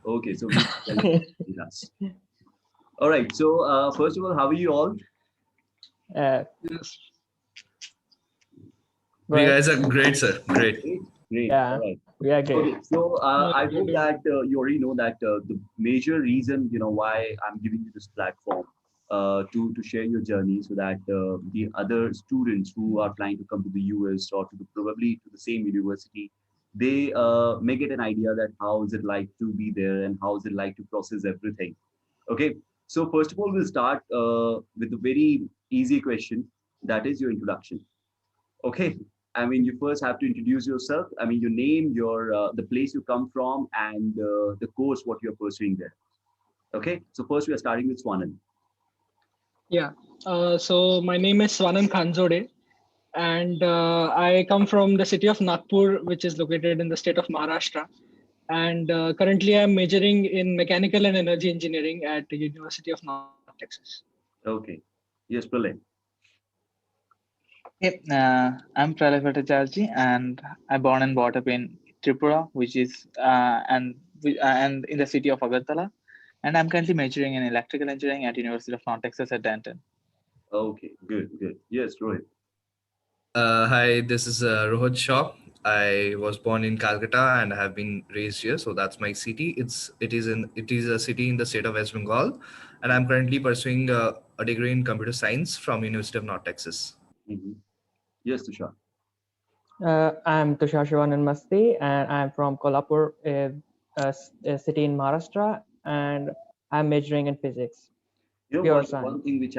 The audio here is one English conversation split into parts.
Okay, so we celebrate us. All right. So first of all, how are you all? Uh, Yes. We but guys are great, sir. Great. Great. Great. All yeah, right. we are great. Okay. So I Good, hope good. that you already know that the major reason why I'm giving you this platform to share your journey, so that the other students who are planning to come to the US or to probably to the same university, they may get an idea that how is it like to be there and how is it like to process everything. Okay. So first of all, we'll start with a very easy question. That is your introduction. Okay. I mean, you first have to introduce yourself. I mean, your name, your the place you come from, and the course what you're pursuing there. Okay. So first, we are starting with Swanan. Yeah. So my name is Swanan Khanzode, and I come from the city of Nagpur, which is located in the state of Maharashtra. And currently, I'm majoring in mechanical and energy engineering at the University of North Texas. Okay. Yes, Pralay. Yep, I'm Pralay Bhattacharjee, and I born and brought up in Tripura, which is and in the city of Agartala, and I'm currently majoring in electrical engineering at University of North Texas at Denton. Okay. Good. Good. Yes, Rohit. Hi, this is Rohit Shaw. I was born in Calcutta and have been raised here, so that's my city. It is a city in the state of West Bengal, and I'm currently pursuing a degree in computer science from University of North Texas. Mm-hmm. Yes, Tushar. I'm Tushar Shivanan Masti, and I'm from Kolhapur, a city in Maharashtra, and I'm majoring in physics, You know, pure one science. thing which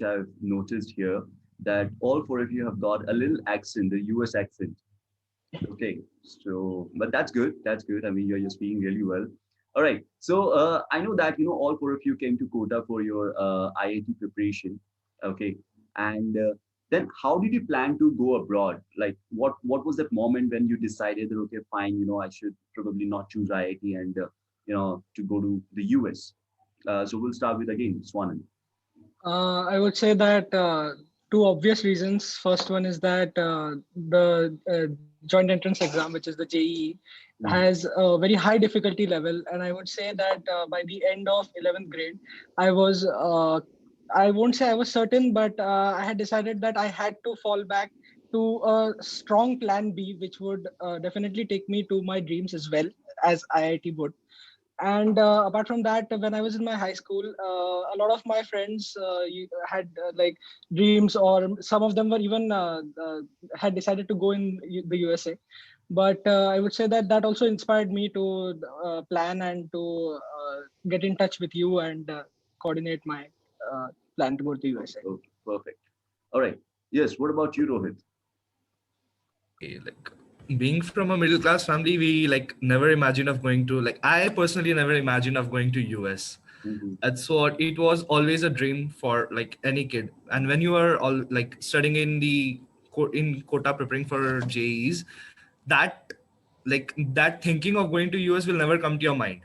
I've noticed here, that all four of you have got a little accent, the US accent. Okay, so but that's good. That's good. I mean, you're speaking really well. All right. So I know that all four of you came to Kota for your IIT preparation. Okay, and then how did you plan to go abroad? Like, what was that moment when you decided that okay, fine, I should probably not choose IIT and to go to the US. So we'll start with again Swanan. I would say that two obvious reasons. First one is that the joint entrance exam, which is the JEE, Mhm. has a very high difficulty level, and I would say that by the end of 11th grade, I was I won't say I was certain, but I had decided that I had to fall back to a strong plan B, which would definitely take me to my dreams as well as IIT would. And apart from that, when I was in my high school, a lot of my friends had like dreams, or some of them were even had decided to go in the USA. But I would say that that also inspired me to plan and to get in touch with you and coordinate my uh, plan to go to the USA. Okay, perfect. All right. Yes. What about you, Rohit? Like being from a middle class family, we like never imagined of going to like I personally never imagined of going to US. Mm-hmm. That's what it was always a dream for like any kid. And when you are all like studying in in Kota preparing for JEs, that that thinking of going to US will never come to your mind.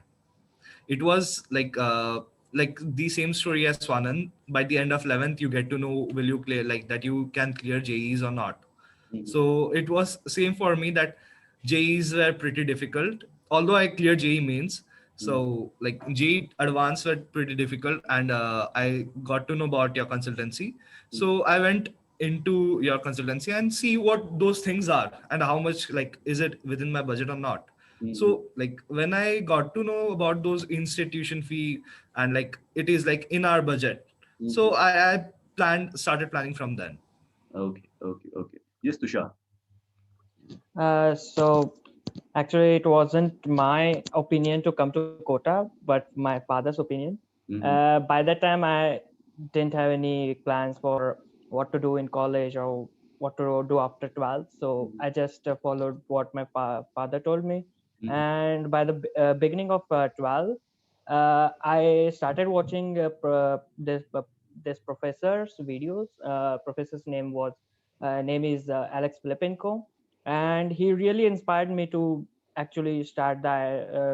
It was like the same story as Swanan. By the end of 11th, you get to know will you clear like that you can clear JEs or not. Mm-hmm. So it was same for me that JEs were pretty difficult. Although I cleared JE mains, so like JE advanced were pretty difficult, and I got to know about your consultancy. So I went into your consultancy and see what those things are and how much like is it within my budget or not. Mm-hmm. So like when I got to know about those institution fee and like it is like in our budget, Mm-hmm. so I started planning from then. Okay. Okay. Okay. Yes, Tushar. So actually, it wasn't my opinion to come to Kota, but my father's opinion. Mm-hmm. By that time, I didn't have any plans for what to do in college or what to do after 12th. So I just followed what my father told me. Mm-hmm. And by the beginning of 12, I started watching this professor's videos. Professor's name is Alex Filippenko, and he really inspired me to actually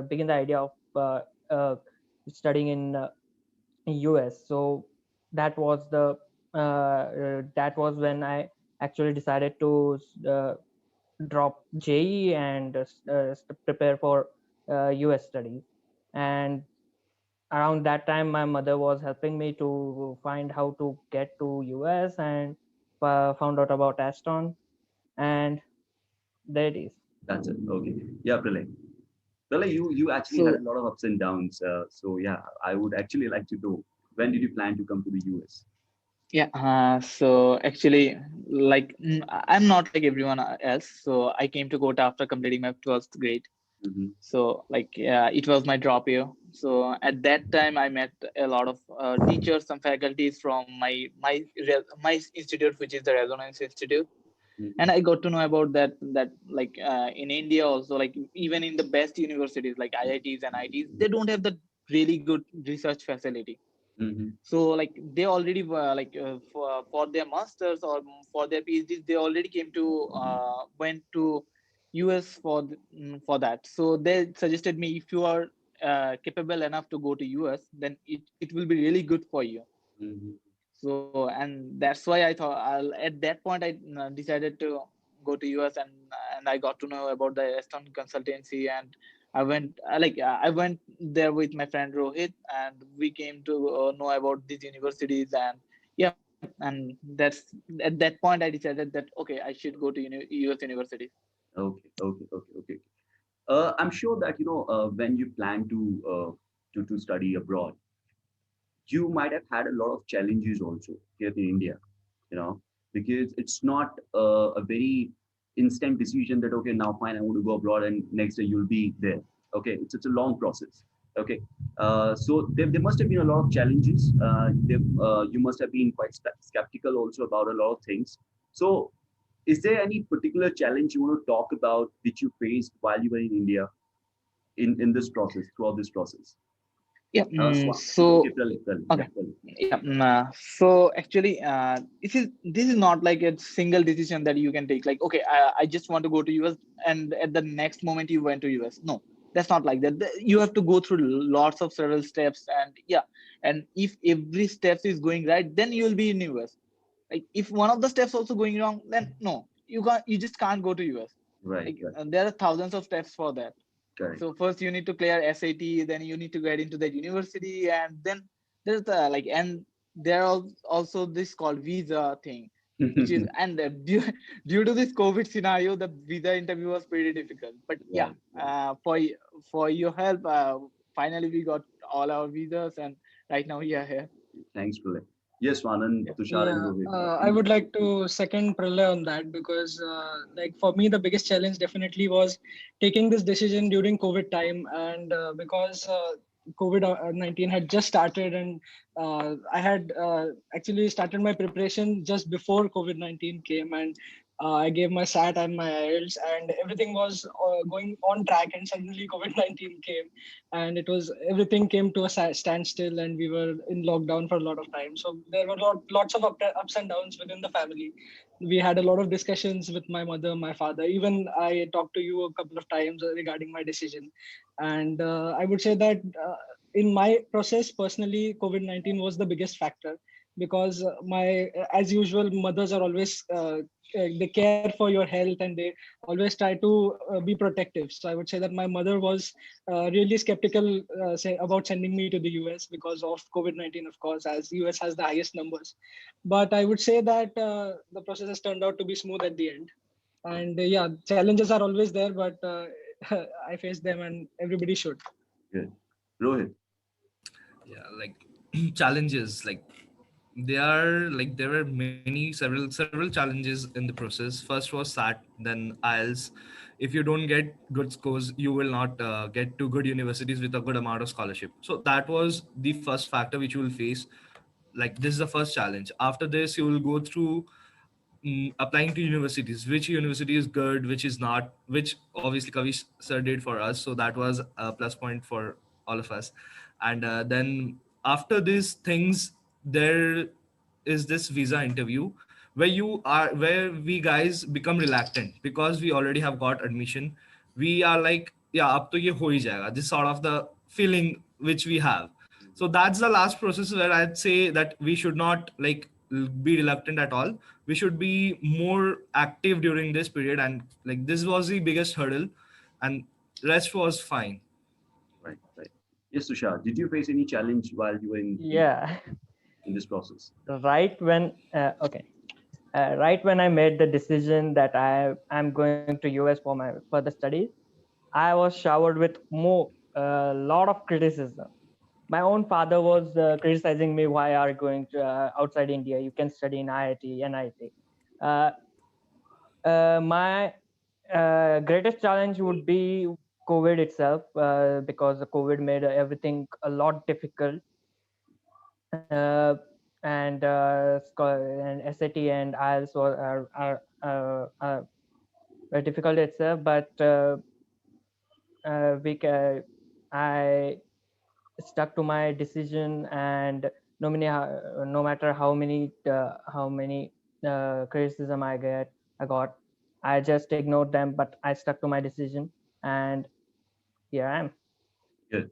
begin the idea of uh, studying in US. So that was that was when I actually decided to drop JE and prepare for US studies. And around that time, my mother was helping me to find how to get to US, and found out about Aston, and there it is. That's it. Okay. Yeah, Pralay. Pralay, you actually had So a lot of ups and downs. So yeah, I would actually like to know, when did you plan to come to the US? yeah, so actually, like I'm not like everyone else. So I came to Kota after completing my 12th grade. Mm-hmm. So like it was my drop year. So at that time, I met a lot of teachers, some faculties from my institute, which is the Resonance Institute, and I Mm-hmm. got to know about that like in India also, like even in the best universities like IITs and ITs, they don't have the really good research facility. Mm-hmm. So like they already were like for their masters or for their PhDs, they already came to went to US for that. So they suggested me, if you are capable enough to go to US, then it will be really good for you. Mm-hmm. So and that's why I thought at that point I decided to go to US, and I got to know about the Aston consultancy, and I went there with my friend Rohit, and we came to know about these universities. And yeah, and that's at that point I decided that okay, I should go to US universities. Okay. Okay. Okay. Okay. I'm sure that when you plan to study abroad, you might have had a lot of challenges also here in India, because it's not a very instant decision that, okay, now fine, I want to go abroad and next day you'll be there. Okay, it's a long process. Okay, so there must have been a lot of challenges. You must have been quite skeptical also about a lot of things. So, is there any particular challenge you want to talk about which you faced while you were in India in this process, throughout this process? Yeah. Okay, So yeah, okay. Yeah. So actually, this is not like a single decision that you can take. Like, okay, I just want to go to US, and at the next moment you went to US. No, that's not like that. You have to go through lots of several steps, and yeah, and if every step is going right, then you will be in US. Like, if one of the steps also going wrong, then no, you can't. You just can't go to US. right, Like, right, there are thousands of steps for that. correct. So first you need to clear SAT, then you need to get into that university, and then there's and there are also this called visa thing, which is, and due to this COVID scenario, the visa interview was pretty difficult. But yeah, Right, right. for your help, finally we got all our visas, and right now we are here. Thanks, Pralay. Yes, Swanand, Yeah. Tushar, and Yeah, Rohit. I Please. would like to second Pralay on that because, like for me, the biggest challenge definitely was taking this decision during COVID time, and because COVID-19 had just started, and I had actually started my preparation just before COVID-19 came, and I gave my SAT and my IELTS, and everything was going on track, and suddenly COVID-19 came, and it was everything came to a standstill, and we were in lockdown for a lot of time. So there were lots of ups and downs within the family. We had a lot of discussions with my mother, my father. Even I talked to you a couple of times regarding my decision, and I would say that in my process personally, COVID-19 was the biggest factor because my, as usual, mothers are always they care for your health, and they always try to be protective. So I would say that my mother was really skeptical about sending me to the US because of COVID-19, of course, as US has the highest numbers. But I would say that the process has turned out to be smooth at the end. And yeah, challenges are always there, but I faced them, and everybody should. Good. Rohit. Yeah, like challenges, like there were many several challenges in the process. First was SAT, then IELTS. If you don't get good scores, you will not get to good universities with a good amount of scholarship. So that was the first factor which you will face. Like, this is the first challenge. After this, you will go through applying to universities, which university is good, which is not, which obviously Kavish sir did for us, so that was a plus point for all of us. And then after these things, there is this visa interview where we guys become reluctant because we already have got admission. We are like, yeah, ab to ye ho hi jayega, this sort of the feeling which we have. So that's the last process where I'd say that we should not like be reluctant at all. We should be more active during this period, and like this was the biggest hurdle, and rest was fine. Right, right. Yes, Tushar. Did you face any challenge while you were Yeah. in this process? Right when okay, right when I made the decision that I'm going to US for my further studies, I was showered with more a lot of criticism. My own father was criticizing me, why are you going to outside India? You can study in IIT, NIT. Uh, my greatest challenge would be COVID itself, because the COVID made everything a lot difficult. Uh, and SAT and IELTS are difficult itself, but I stuck to my decision, and no matter how many criticism I got, I just ignored them, but I stuck to my decision, and here I am. Good.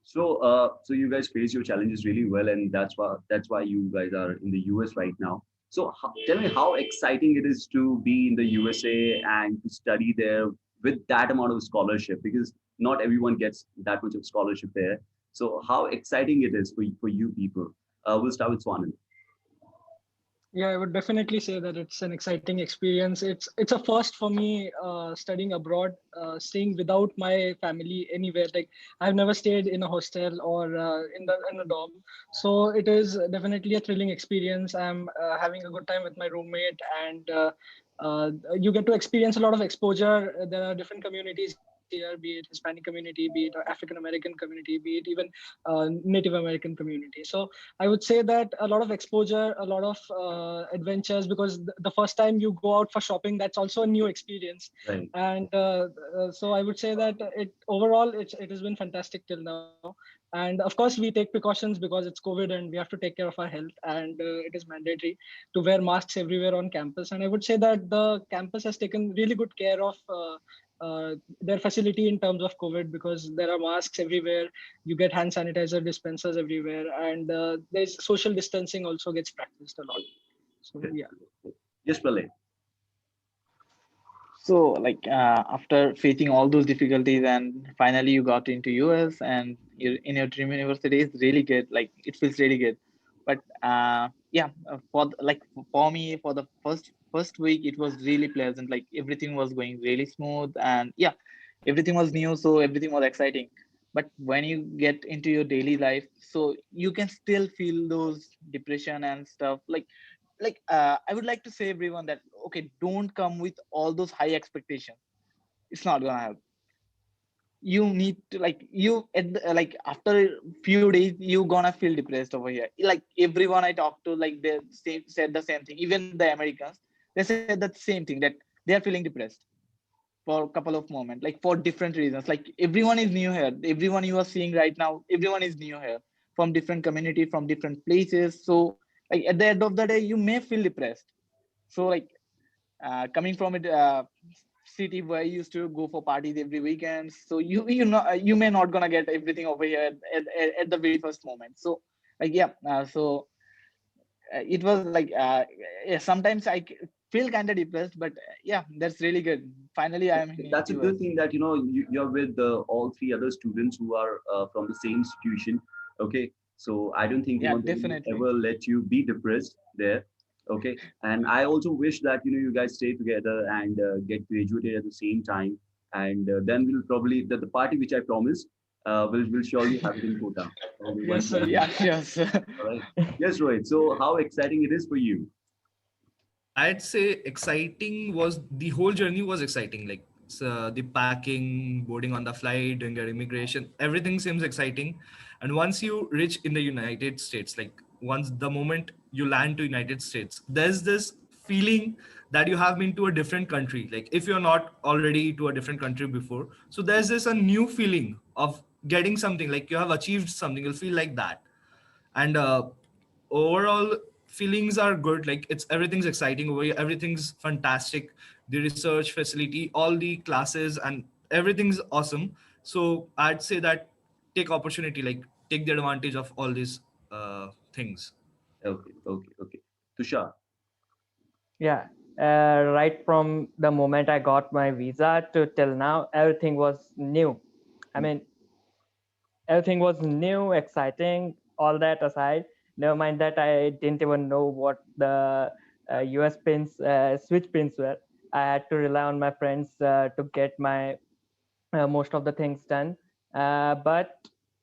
So you guys face your challenges really well, and that's why you guys are in the US right now. So tell me how exciting it is to be in the USA and to study there with that amount of scholarship, because not everyone gets that much of scholarship there. So how exciting it is for you people. We'll start with Swanan. Yeah, I would definitely say that it's an exciting experience. It's a first for me, studying abroad, staying without my family anywhere. Like, I've never stayed in a hostel or in a dorm, so it is definitely a thrilling experience. I'm having a good time with my roommate, and you get to experience a lot of exposure. There are different communities here, be it Hispanic community, be it African American community, be it even Native American community. So I would say that a lot of exposure, a lot of adventures, because the first time you go out for shopping, that's also a new experience. Right. And so I would say that it has been fantastic till now. And of course, we take precautions because it's COVID and we have to take care of our health. And it is mandatory to wear masks everywhere on campus. And I would say that the campus has taken really good care of their facility in terms of COVID, because there are masks everywhere, you get hand sanitizer dispensers everywhere, and there's social distancing also gets practiced a lot. So Good. yeah. Yes, Pralay. So, like after facing all those difficulties, and finally you got into US, and you're in your dream university, is really good. Like, it feels really good. But yeah, for me, for the first week, it was really pleasant. Like, everything was going really smooth, and yeah, everything was new, so everything was exciting. But when you get into your daily life, so you can still feel those depression and stuff. Like I would like to say everyone that, okay, don't come with all those high expectations. It's not gonna help. You need to, like, like after a few days you gonna feel depressed over here. Like, everyone I talked to, like, said the same thing. Even the Americans, they said that same thing, that they are feeling depressed for a couple of moments, like, for different reasons. Like, everyone is new here, everyone you are seeing right now, everyone is new here, from different community, from different places. So, like, at the end of the day, you may feel depressed. So, like, coming from a city where you used to go for parties every weekend, so you may not gonna get everything over here at the very first moment. So, like, yeah, so it was like, yeah, sometimes feel kind of depressed, but yeah, that's really good. Finally, I am in That's a US. good thing that you're with all three other students who are from the same institution. Okay, so I don't think Yeah, they will definitely. ever let you be depressed there. Okay, and I also wish that you guys stay together and get graduated at the same time, and then we'll probably the party which I promised will surely have it in Kota. Okay, Yes, once we sir. are in. Yeah, yes. All right. Yes, Rohit. So how exciting it is for you? I'd say exciting was the whole journey was exciting. Like, the packing, boarding on the flight, doing your immigration, everything seems exciting. And once you reach in the United States, like once the moment you land to United States, there's this feeling that you have been to a different country. Like, if you're not already to a different country before, so there's this a new feeling of getting something. Like, you have achieved something. You'll feel like that. And overall feelings are good. Like, it's everything's exciting over here, everything's fantastic, the research facility, all the classes, and everything's awesome. So I'd say that take opportunity, like take the advantage of all these things. Okay, okay, okay. Tushar. Yeah, right from the moment I got my visa to till now, everything was new. I mean, everything was new, exciting. All that aside, never mind that I didn't even know what the US pins, switch pins were. I had to rely on my friends to get my most of the things done. But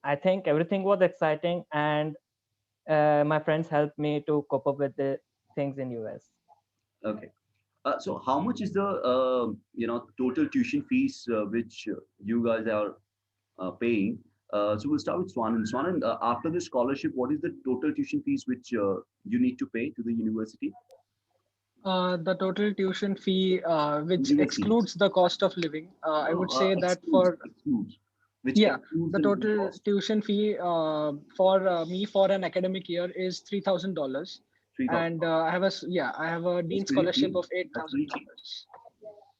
I think everything was exciting, and my friends helped me to cope up with the things in US. Okay. So how much is the total tuition fees which you guys are paying? So we'll start with Swanan. Swanan, after the scholarship, what is the total tuition fees which you need to pay to the university? The total tuition fee, which Universities. excludes the cost of living, I No, would say that excludes, for, excludes, which yeah, excludes the the living total cost. tuition fee for me for an academic year is $3,000, 3,000. and I have a That's dean pretty scholarship cheap. of eight That's thousand pretty cheap. dollars.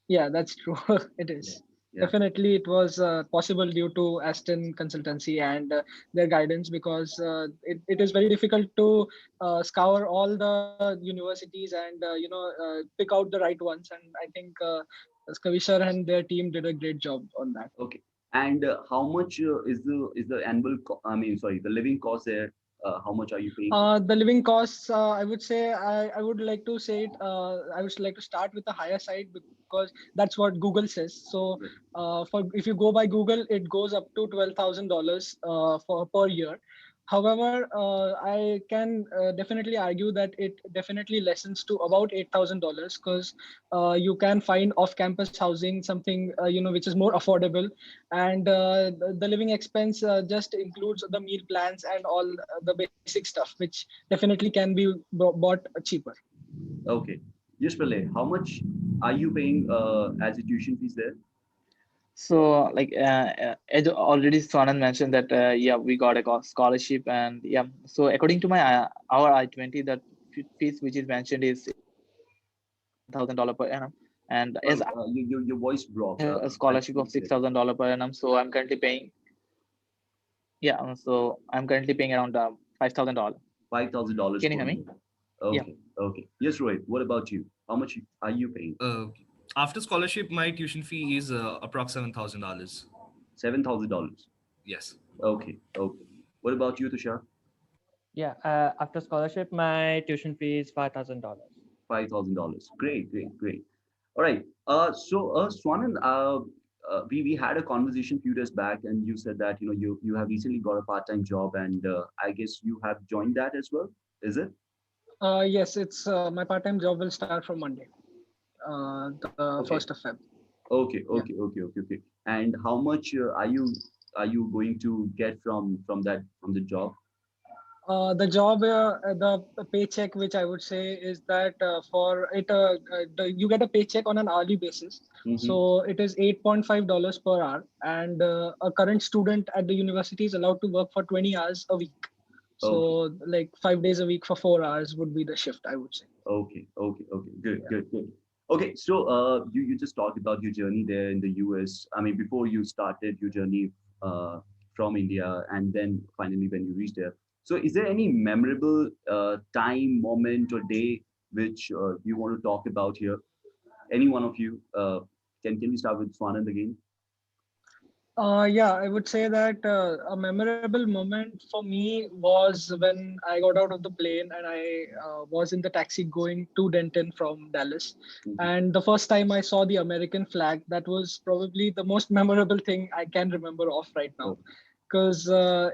Yeah, that's true. It Yeah. is. Yeah. Definitely, it was possible due to Aston Consultancy and their guidance, because it is very difficult to scour all the universities and pick out the right ones. And I think Kavisher and their team did a great job on that. Okay. And how much is the annual? I mean, sorry, the living cost there. How much are you paying? The living costs, I would say, I would like to say it. I would like to start with the higher side, because that's what Google says. So, Right. for if you go by Google, it goes up to $12,000 for per year. However, I can definitely argue that it definitely lessens to about $8,000, because you can find off-campus housing, something which is more affordable, and the living expense just includes the meal plans and all the basic stuff, which definitely can be bought cheaper. Okay. Yes, Pralay, how much are you paying as a tuition fees there? So, like as already Swanan mentioned that yeah, we got a scholarship, and yeah. So according to my our I-20, that fees which is mentioned is $7,000 per annum, and as Sorry, I have your a voice broke. scholarship of I $6,000 couldn't per hear. annum, so I'm currently paying, yeah. So I'm currently paying around $5,000. $5,000 Can you per hear year. me? Yeah. Okay. Okay. Yes, Rohit. What about you? How much are you paying? After scholarship, my tuition fee is approx $7,000. $7,000. Yes. Okay. Okay. What about you, Tushar? Yeah, after scholarship, my tuition fee is $5,000. $5,000. Great. Great. Great. All right. Swanan, we had a conversation few days back, and you said that you have recently got a part-time job, and I guess you have joined that as well. Is it? Yes, it's my part-time job will start from Monday, the first Okay. of Feb. Okay. Yeah. Okay. Okay. Okay. Okay. And how much are you going to get from the job? The paycheck, which I would say, is that for it, you get a paycheck on an hourly basis. Mm-hmm. So it is $8.5 per hour, and a current student at the university is allowed to work for 20 hours a week. Okay. So like 5 days a week for 4 hours would be the shift, I would say. Okay, okay, okay. Good, Yeah. good, good. Okay, so you just talked about your journey there in the US. I mean, before you started your journey from India, and then finally when you reached there. So, is there any memorable time, moment, or day which you want to talk about here? Any one of you? Can we start with Swanand again? Yeah, I would say that a memorable moment for me was when I got out of the plane and I was in the taxi going to Denton from Dallas. Mhm. And the first time I saw the American flag, that was probably the most memorable thing I can remember of right now. Oh, Because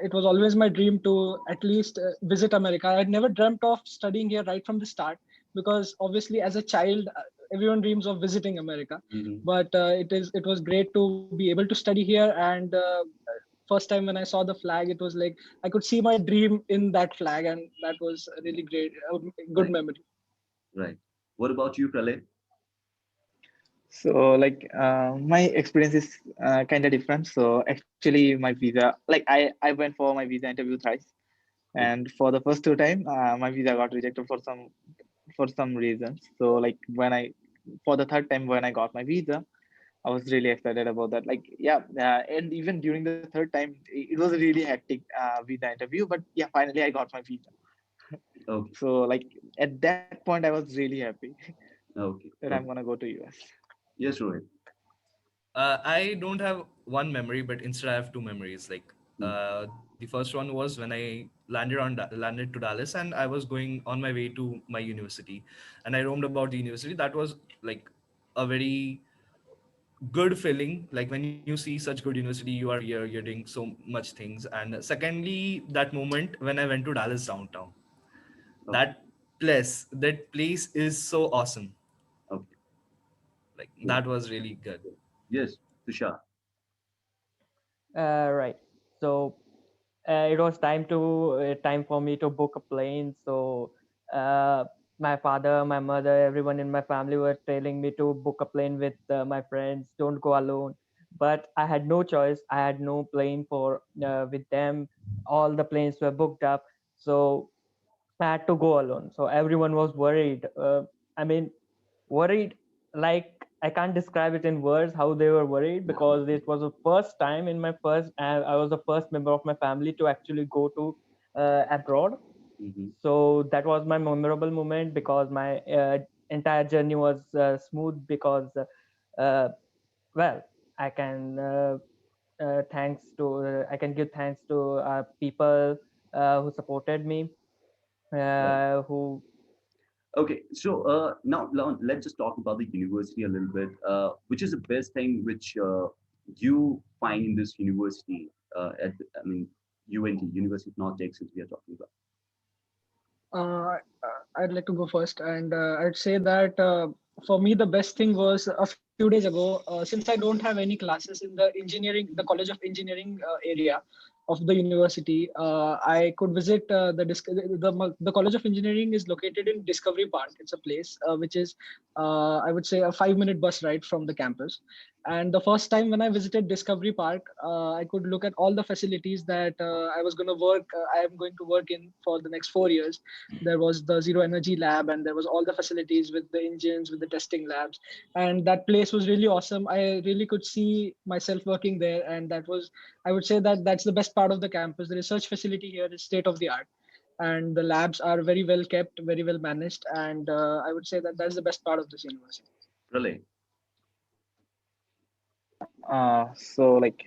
it was always my dream to at least visit America. I had never dreamt of studying here right from the start, because obviously as a child, everyone dreams of visiting America. mhm. But it was great to be able to study here. And first time when I saw the flag, it was like I could see my dream in that flag, and that was a really great, good Right, memory. right. What about you, Pralay? So like my experience is kind of different. So actually my visa, like I went for my visa interview thrice, Okay, and for the first two time my visa got rejected for some reasons. So like when I for the third time when I got my visa, I was really excited about that. Like yeah, and even during the third time, it was a really hectic visa interview. But yeah, finally I got my visa. okay, So like at that point, I was really happy okay, that I'm okay. gonna go to US. Yes, Rohit. I don't have one memory, but instead I have two memories. Like Mm. The first one was when I landed to Dallas, and I was going on my way to my university, and I roamed about the university. That was like a very good feeling. Like when you see such good university, you are here, you're doing so much things. And secondly, that moment when I went to Dallas downtown, Okay. that place is so awesome. Okay. Like Cool. that was really good. Yes, Tushar. Right. So it was time for me to book a plane. So uh, my father, my mother, everyone in my family were telling me to book a plane with my friends. Don't go alone. But I had no choice. I had no plane for with them. All the planes were booked up. So I had to go alone. So everyone was worried. I mean, worried, like I can't describe it in words how they were worried, because it was the first time in my first I was the first member of my family to actually go to abroad. Hmm. So that was my memorable moment, because my entire journey was smooth, because uh, well, I can I can give thanks to people who supported me, Right. who Okay, so now let's just talk about the university a little bit. Which is the best thing which you find in this university? I mean, UNT, University of North Texas, we are talking about. I'd like to go first, and I'd say that for me the best thing was a few days ago. Since I don't have any classes in the College of Engineering area of the university, I could visit the College of Engineering is located in Discovery Park. It's a place which is I would say a 5-minute bus ride from the campus. And the first time when I visited Discovery Park, I could look at all the facilities that I am going to work in for the next 4 years. There was the zero energy lab, and there was all the facilities with the engines, with the testing labs, and that place was really awesome. I really could see myself working there, and I would say that that's the best part of the campus. The research facility here is state of the art, and the labs are very well kept, very well managed, and I would say that that's the best part of this university. Really? So like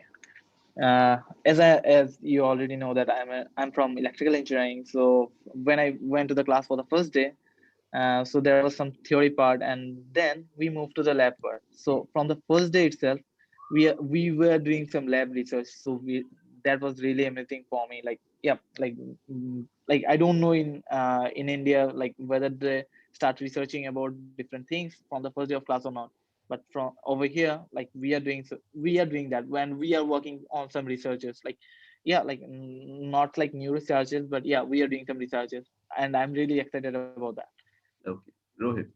as you already know that I'm from electrical engineering. So when I went to the class for the first day, so there was some theory part, and then we moved to the lab part. So from the first day itself, we were doing some lab research. So we that was really amazing for me. Like yeah, like I don't know in India like whether they start researching about different things from the first day of class or not. But from over here, like we are doing that when we are working on some researches. Like yeah, like not like new researches, but yeah, we are doing some researches, and I'm really excited about that. Okay. Rohit.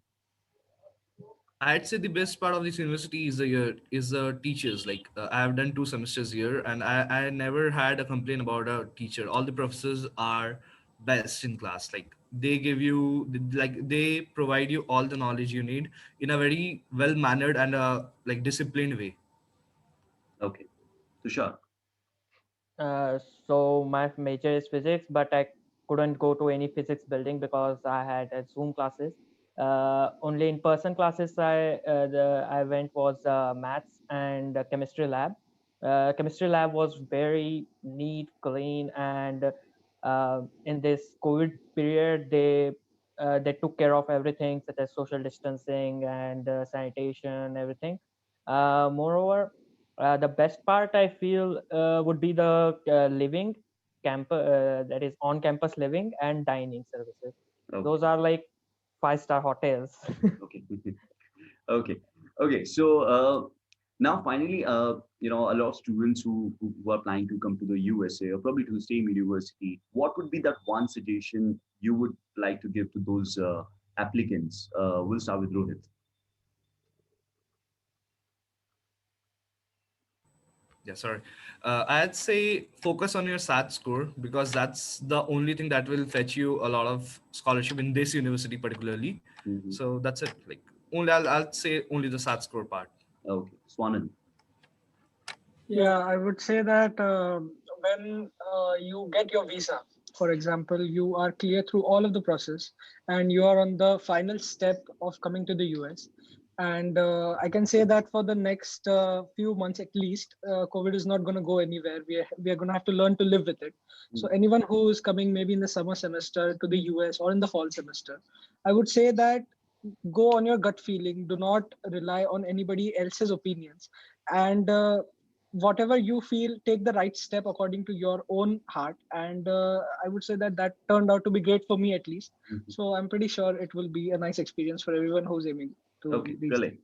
I'd say the best part of this university is the teachers. Like I have done 2 semesters here, and I never had a complaint about a teacher. All the professors are best in class. Like they give you like they provide you all the knowledge you need in a very well mannered and like disciplined way. Okay. Tushar. Uh, so my major is physics, but I couldn't go to any physics building because I had Zoom classes. Only in-person classes I went was maths and chemistry lab. Chemistry lab was very neat, clean, and in this COVID period, they took care of everything such as social distancing and sanitation, everything. Moreover, the best part I feel would be the living that is on campus living and dining services. Okay. Those are like 5-star hotels. Okay. Okay. Okay. So now finally, a lot of students who are planning to come to the USA or probably to the same university, what would be that one suggestion you would like to give to those applicants? We'll start with Rohit. Yeah, sorry. I'd say focus on your SAT score because that's the only thing that will fetch you a lot of scholarship in this university particularly. Hmm. So that's it. Like only I'll say only the SAT score part. Okay. Swanand. Yeah, I would say that when you get your visa, for example, you are clear through all of the process and you are on the final step of coming to the US. And I can say that for the next few months at least, COVID is not going to go anywhere. We are going to have to learn to live with it. So anyone who is coming maybe in the summer semester to the US or in the fall semester, I would say that go on your gut feeling. Do not rely on anybody else's opinions. And whatever you feel, take the right step according to your own heart. And I would say that that turned out to be great for me at least. So I'm pretty sure it will be a nice experience for everyone who's aiming to Okay, these really. things.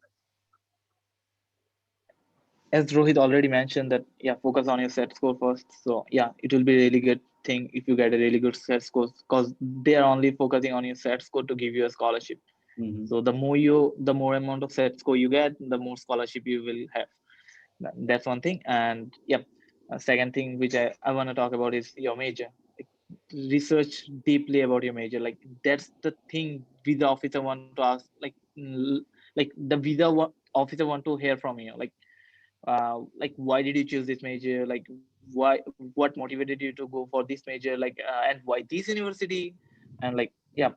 As Rohit already mentioned that, yeah, focus on your set score first. So yeah, it will be a really good thing if you get a really good set score, because they are only focusing on your set score to give you a scholarship. So the more amount of set score you get, the more scholarship you will have. That's one thing. And yep, second thing which I want to talk about is your major. Like, research deeply about your major. Like that's the thing visa officer want to ask. Like the officer want to hear from you. Like why did you choose this major, like what motivated you to go for this major, and why this university, and like yeah,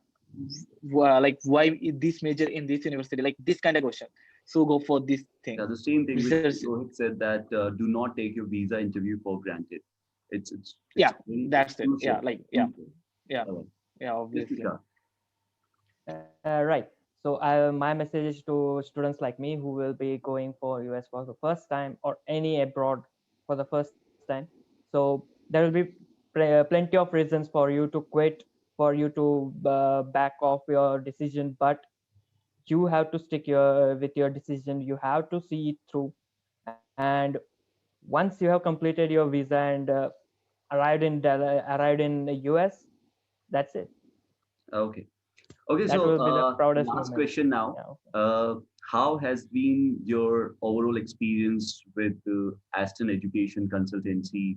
like why this major in this university, like this kind of question. So go for this thing. Yeah, the same thing which Research. Rohit said, that do not take your visa interview for granted. It's Yeah, very, it's that's it. crucial. Yeah, like yeah, Crucial. yeah, All right. yeah, Yes, obviously. Tushar. Right. So my message is to students like me who will be going for US for the first time or any abroad for the first time. So there will be plenty of reasons for you to quit, for you to back off your decision, but you have to stick with your decision. You have to see it through. And once you have completed your visa and arrived in the US, that's it. Okay. Okay, That so will be the proudest last moment. question now. Yeah. Uh, how has been your overall experience with Aston Education Consultancy,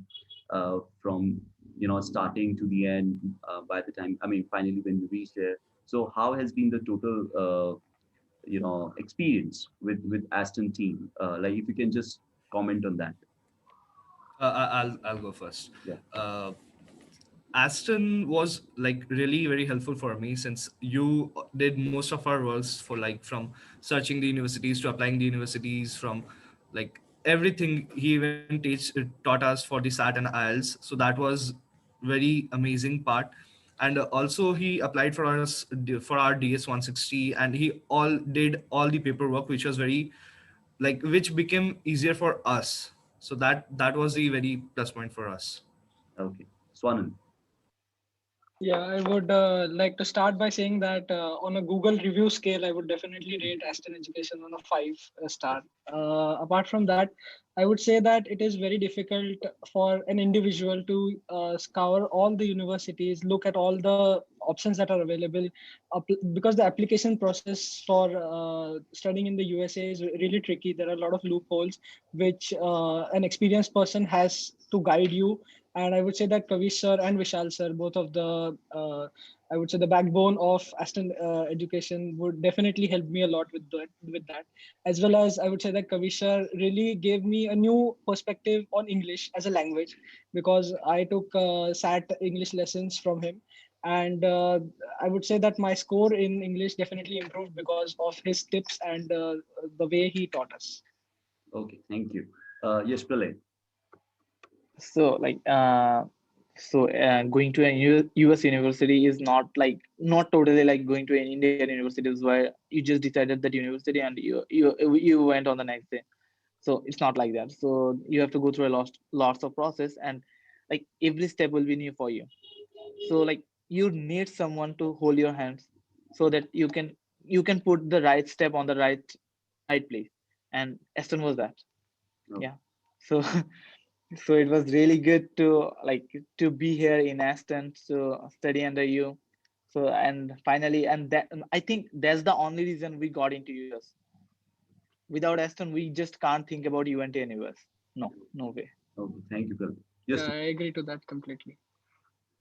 from starting to the end? By the time, I mean, finally when you reach there, so how has been the total experience with Aston team? Like, if you can just comment on that. I'll go first. Yeah. Uh, Aston was like really very helpful for me, since you did most of our works for like from searching the universities to applying the universities, from like everything. He even taught us for the SAT and IELTS, so that was very amazing part. And also he applied for us for our DS 160, and he all did all the paperwork, which was very like which became easier for us. So that was the very plus point for us. Okay. Swanan. Yeah, I would like to start by saying that on a Google review scale, I would definitely rate Aston Education on a 5 star. Apart from that, I would say that it is very difficult for an individual to scour all the universities, look at all the options that are available, because the application process for studying in the USA is really tricky. There are a lot of loopholes which an experienced person has to guide you. And I would say that Kavish sir and Vishal sir, both of the, I would say the backbone of Aston Education, would definitely help me a lot with that. As well as I would say that Kavish sir really gave me a new perspective on English as a language, because I took SAT English lessons from him. And I would say that my score in English definitely improved because of his tips and the way he taught us. Okay. Thank you. Yes, Pralay. So going to a US university is not totally like going to an Indian university where you just decided that university and you went on the next day. So it's not like that. So you have to go through a lots of process, and like every step will be new for you. So like you need someone to hold your hands so that you can put the right step on the right place. And Aston was that. Okay. Yeah. So so it was really good to be here in Aston to study under you. So and finally, and that I think that's the only reason we got into US. Without Aston, we just can't think about UNT anywhere. No, no way. Okay. Thank you, Pralay. Yeah, Yes, I agree to that completely.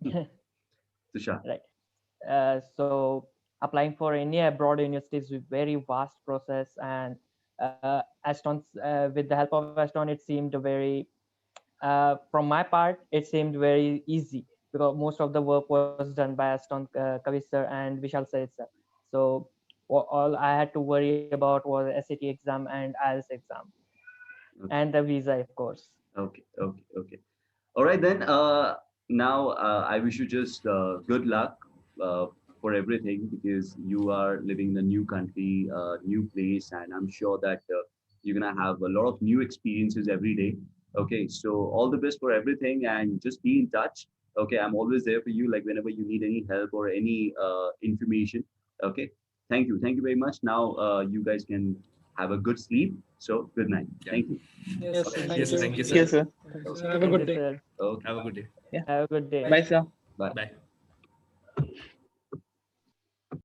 Tushar. Right. So applying for any abroad university is a very vast process, and with the help of Aston, it seemed very. From my part, it seemed very easy because most of the work was done by Aston, Kavister, and Vishal sir itself. So all I had to worry about was SAT exam and IELTS exam, Okay. and the visa, of course. Okay. Okay. Okay. All right then. Now I wish you just good luck uh, for everything, because you are living in a new country, new place, and I'm sure that you're gonna have a lot of new experiences every day. Okay, so all the best for everything, and just be in touch. Okay, I'm always there for you. Like whenever you need any help or any information. Okay, thank you very much. Now you guys can have a good sleep. So good night. Yeah. Thank you. Yes, sir. Yes, Thank sir. you. Thank you, Yes, sir. sir. Thank you, sir. Have a Thank good you, day. sir. Okay. Have a good day. Yeah. Have a good day. Bye, sir. Bye. Bye.